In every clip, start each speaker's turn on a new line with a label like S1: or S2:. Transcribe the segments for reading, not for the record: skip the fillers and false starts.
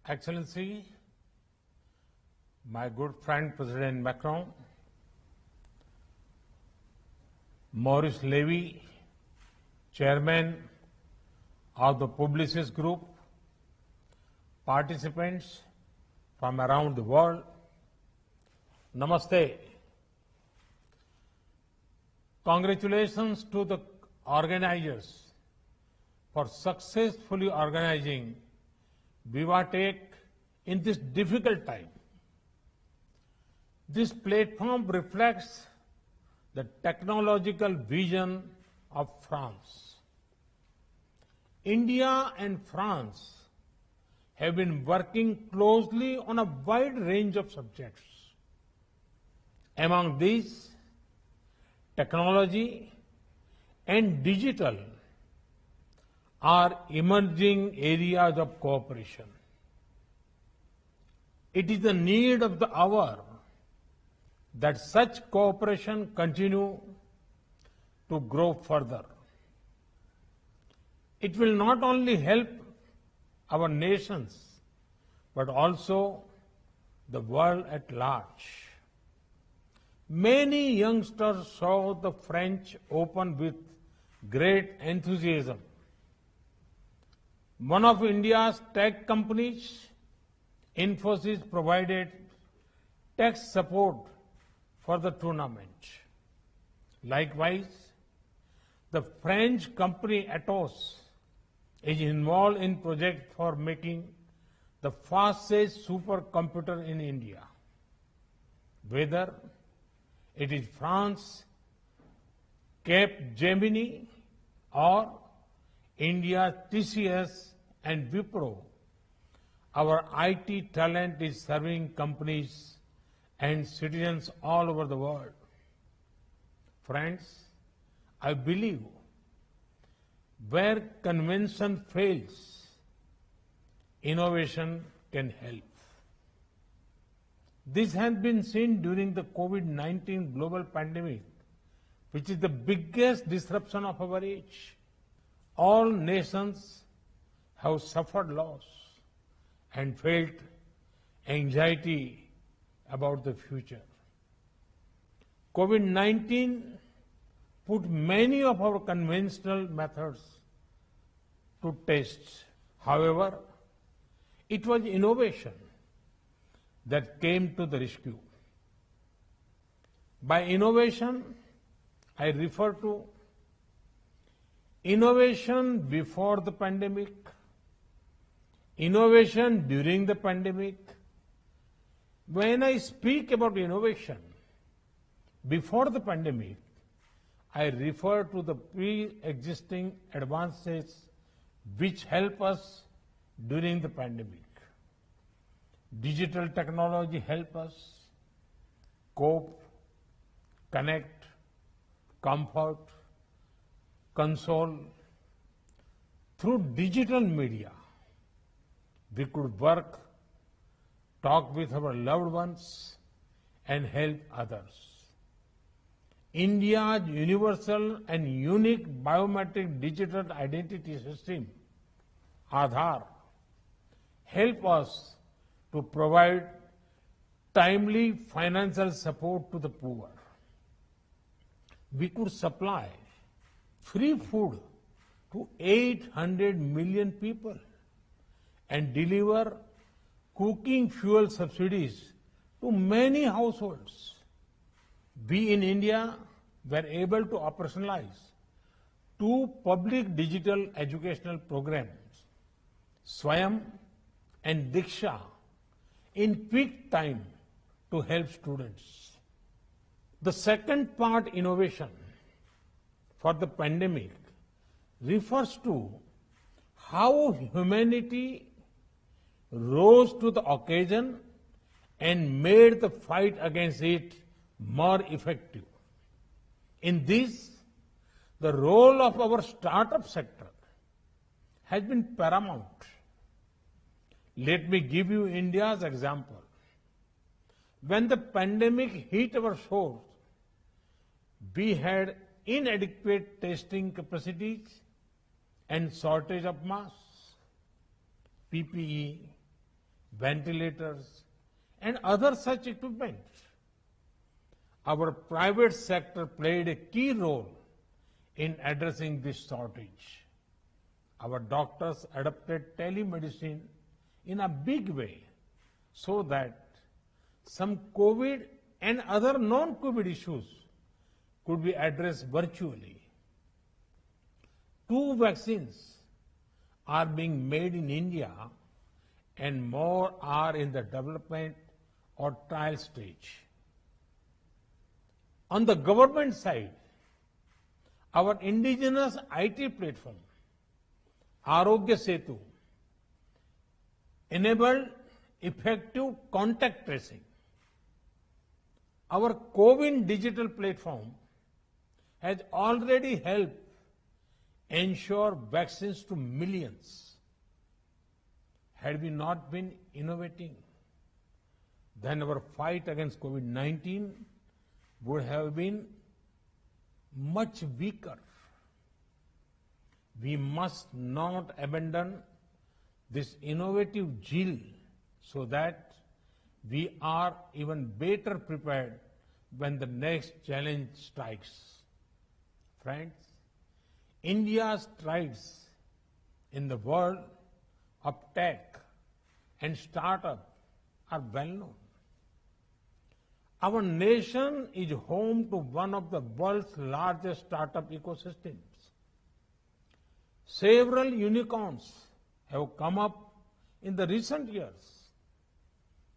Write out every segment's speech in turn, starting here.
S1: Excellency, my good friend President Macron, Maurice Levy, Chairman of the Publicis Group, participants from around the world, Namaste. Congratulations to the organizers for successfully organizing VivaTech in this difficult time. This platform reflects the technological vision of France. India and France have been working closely on a wide range of subjects. Among these, technology and digital are emerging areas of cooperation. It is the need of the hour that such cooperation continue to grow further. It will not only help our nations, but also the world at large. Many youngsters saw the French Open with great enthusiasm. One of India's tech companies, Infosys, provided tech support for the tournament. Likewise, the French company Atos is involved in project for making the fastest supercomputer in India. Whether it is France, Capgemini, or India's TCS and Wipro, our IT talent is serving companies and citizens all over the world. Friends, I believe where convention fails, innovation can help. This has been seen during the COVID-19 global pandemic, which is the biggest disruption of our age. All nations have suffered loss and felt anxiety about the future. COVID-19 put many of our conventional methods to test. However, it was innovation that came to the rescue. By innovation, I refer to innovation before the pandemic, innovation during the pandemic. When I speak about innovation before the pandemic, I refer to the pre-existing advances which help us during the pandemic. Digital technology help us cope, connect, comfort, console. Through digital media, we could work, talk with our loved ones, and help others. India's universal and unique biometric digital identity system, Aadhaar, help us to provide timely financial support to the poor. We could supply free food to 800 million people and deliver cooking fuel subsidies to many households. We in India were able to operationalize 2 public digital educational programs, Swayam and Diksha, in quick time to help students. The second part, innovation, for the pandemic refers to how humanity rose to the occasion and made the fight against it more effective. In this, the role of our startup sector has been paramount. Let me give you India's example. When the pandemic hit our shores, we had inadequate testing capacities and shortage of masks, PPE, ventilators, and other such equipment. Our private sector played a key role in addressing this shortage. Our doctors adopted telemedicine in a big way so that some COVID and other non-COVID issues could be addressed virtually. 2 vaccines are being made in India and more are in the development or trial stage. On the government side, our indigenous IT platform, Arogya Setu, enabled effective contact tracing. Our CoWIN digital platform has already helped ensure vaccines to millions. Had we not been innovating, then our fight against COVID-19 would have been much weaker. We must not abandon this innovative zeal so that we are even better prepared when the next challenge strikes. Friends, India's strides in the world of tech and startup are well known. Our nation is home to one of the world's largest startup ecosystems. Several unicorns have come up in the recent years.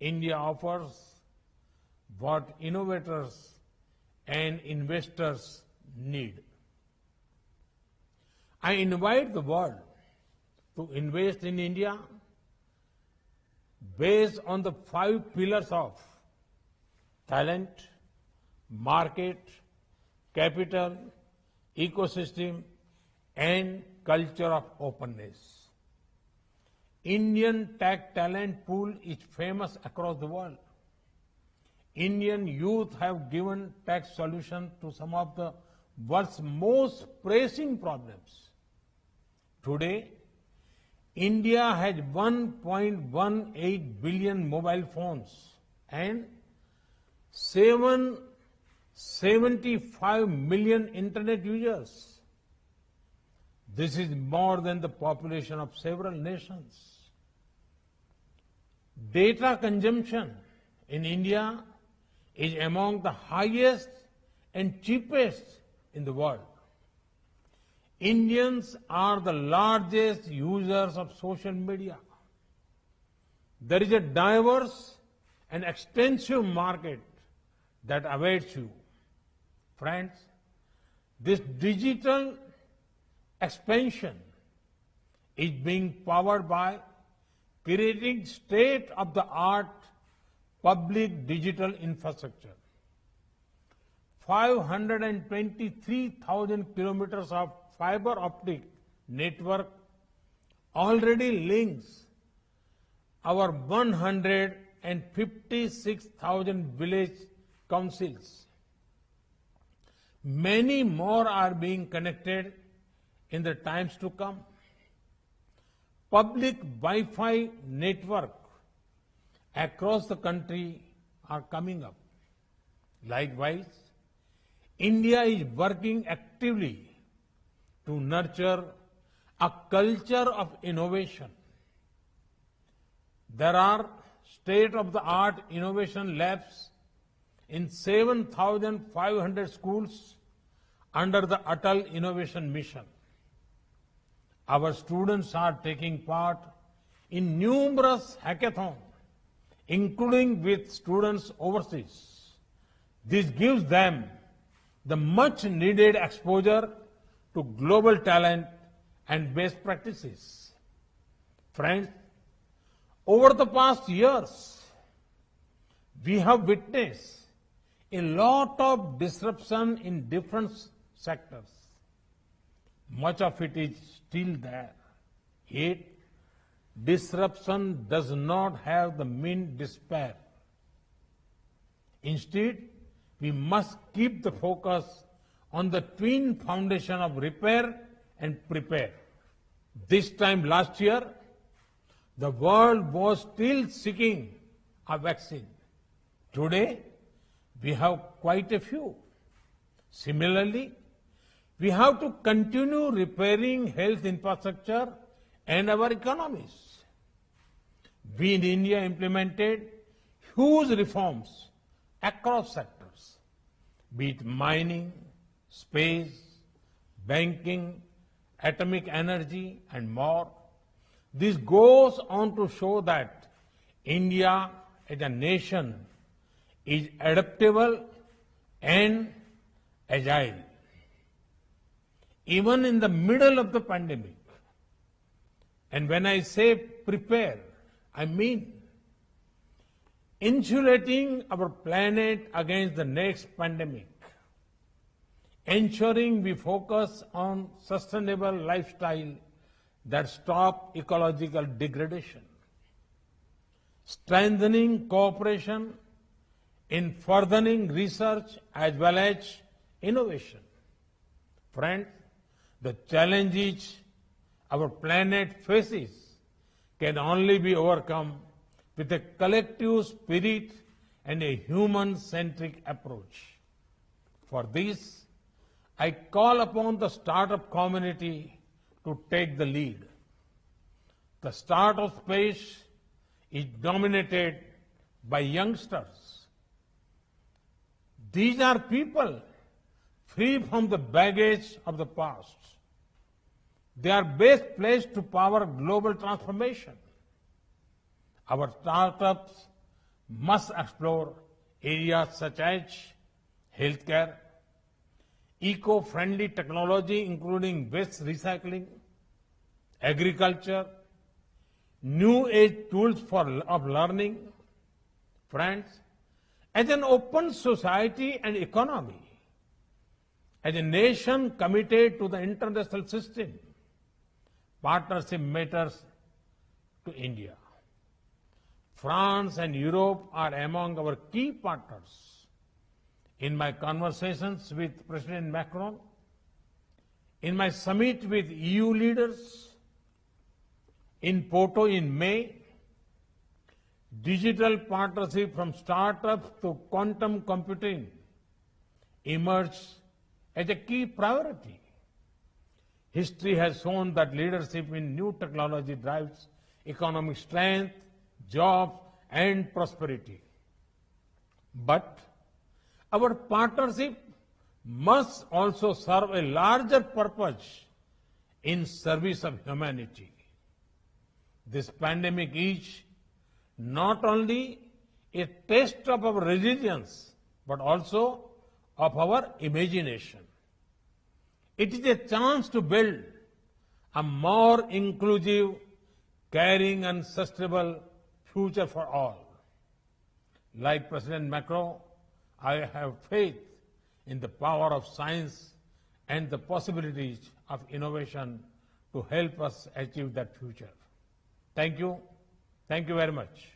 S1: India offers what innovators and investors need. I invite the world to invest in India based on the 5 pillars of talent, market, capital, ecosystem, and culture of openness. Indian tech talent pool is famous across the world. Indian youth have given tech solutions to some of the world's most pressing problems. Today, India has 1.18 billion mobile phones and 775 million internet users. This is more than the population of several nations. Data consumption in India is among the highest and cheapest in the world. Indians are the largest users of social media. There is a diverse and extensive market that awaits you. Friends, this digital expansion is being powered by creating state-of-the-art public digital infrastructure. 523,000 kilometers of fiber optic network already links our 156,000 village councils. Many more are being connected in the times to come. Public Wi-Fi network across the country are coming up. Likewise, India is working actively to nurture a culture of innovation. There are state-of-the-art innovation labs in 7,500 schools under the Atal Innovation Mission. Our students are taking part in numerous hackathons, including with students overseas. This gives them the much-needed exposure to global talent and best practices. Friends, over the past years, we have witnessed a lot of disruption in different sectors. Much of it is still there. Yet, disruption does not have the mean despair. Instead, we must keep the focus on the twin foundation of repair and prepare. This time last year, the world was still seeking a vaccine. Today, we have quite a few. Similarly, we have to continue repairing health infrastructure and our economies. We in India implemented huge reforms across sectors, be it mining, space, banking, atomic energy, and more. This goes on to show that India as a nation is adaptable and agile. Even in the middle of the pandemic, and when I say prepare, I mean insulating our planet against the next pandemic, ensuring we focus on sustainable lifestyle that stop ecological degradation, strengthening cooperation in furthering research as well as innovation. Friends, the challenges our planet faces can only be overcome with a collective spirit and a human-centric approach. For this, I call upon the startup community to take the lead. The startup space is dominated by youngsters. These are people free from the baggage of the past. They are best placed to power global transformation. Our startups must explore areas such as healthcare, eco-friendly technology including waste recycling, agriculture, new age tools of learning. Friends, as an open society and economy, as a nation committed to the international system, partnership matters to India. France and Europe are among our key partners. In my conversations with President Macron, in my summit with EU leaders, in Porto in May, digital partnership from startups to quantum computing emerged as a key priority. History has shown that leadership in new technology drives economic strength, jobs, and prosperity. But our partnership must also serve a larger purpose in service of humanity. This pandemic is not only a test of our resilience, but also of our imagination. It is a chance to build a more inclusive, caring and sustainable future for all. Like President Macron, I have faith in the power of science and the possibilities of innovation to help us achieve that future. Thank you. Thank you very much.